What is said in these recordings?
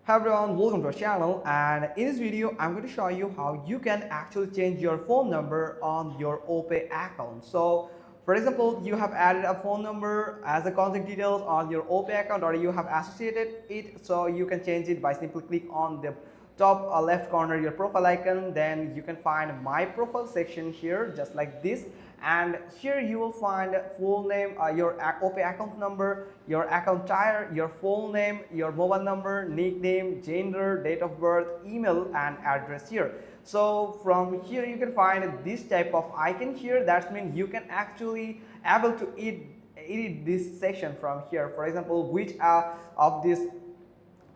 Hi everyone, welcome to our channel, and in this video I'm going to show you how you can actually change your phone number on your Opay account. So for example, you have added a phone number as a contact details on your Opay account, or you have associated it, so you can change it by simply click on the top left corner your profile icon. Then you can find my profile section here just like this, and here you will find full name, your Opay account number, your account type, your full name, your mobile number, nickname, gender, date of birth, email and address here. So from here you can find this type of icon here. That means you can actually able to edit this section from here. For example, which of these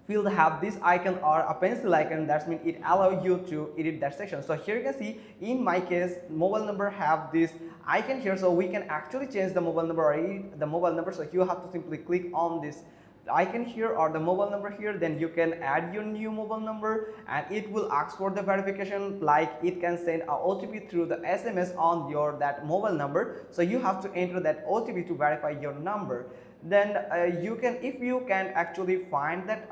field have this icon or a pencil icon, that means it allows you to edit that section. So here you can see in my case mobile number have this icon here, so we can actually change the mobile number or edit the mobile number. So you have to simply click on this icon here or the mobile number here, then you can add your new mobile number and it will ask for the verification, like it can send a OTP through the SMS on your that mobile number. So you have to enter that OTP to verify your number. Then you can, if you can actually find that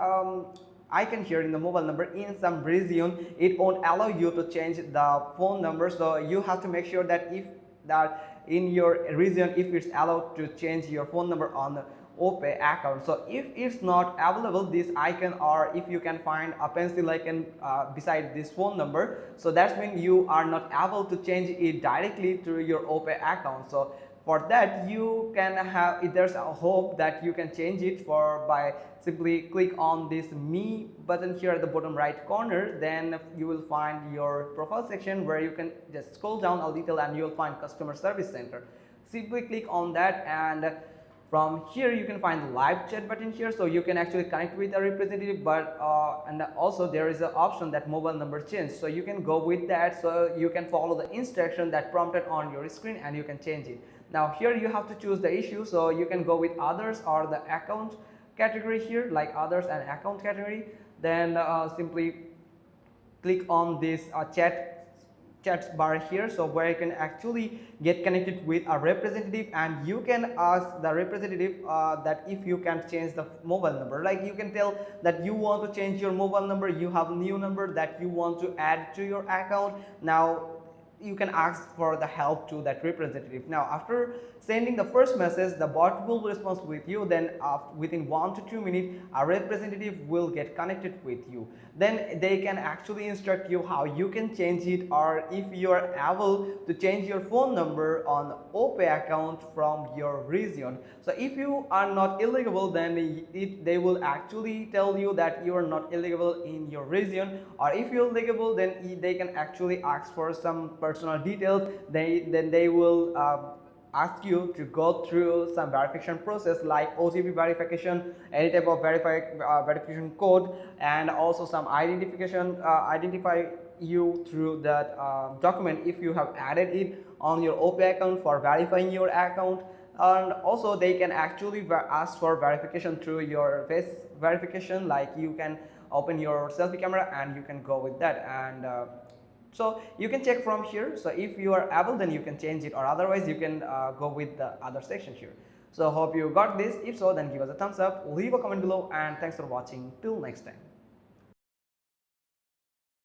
icon here in the mobile number in some region, it won't allow you to change the phone number. So you have to make sure that if that in your region, if it's allowed to change your phone number on the Opay account. So if it's not available this icon, or if you can find a pencil icon beside this phone number, so that means you are not able to change it directly through your Opay account. So for that you can have, if there's a hope that you can change it for by simply click on this me button here at the bottom right corner. Then you will find your profile section where you can just scroll down a little and you'll find customer service center. Simply click on that, and from here you can find the live chat button here, so you can actually connect with a representative. But and also there is an option that mobile number change, so you can go with that. So you can follow the instruction that prompted on your screen and you can change it. Now here you have to choose the issue, so you can go with others or the account category here, like others and account category. Then simply click on this chat bar here, so where you can actually get connected with a representative, and you can ask the representative that if you can change the mobile number. Like you can tell that you want to change your mobile number, you have a new number that you want to add to your account. Now you can ask for the help to that representative. Now after sending the first message, the bot will respond with you. Then within 1 to 2 minutes a representative will get connected with you. Then they can actually instruct you how you can change it, or if you are able to change your phone number on Opay account from your region. So if you are not eligible, then they will actually tell you that you are not eligible in your region, or if you're eligible, then they can actually ask for some personal details. Then they will ask you to go through some verification process like OTP verification, any type of verification code, and also some identification, identify you through that document if you have added it on your Opay account for verifying your account. And also they can actually ask for verification through your face verification, like you can open your selfie camera and you can go with that. And so you can check from here. So if you are able, then you can change it, or otherwise you can go with the other section here. So hope you got this. If so, then give us a thumbs up, leave a comment below, and thanks for watching. Till next time.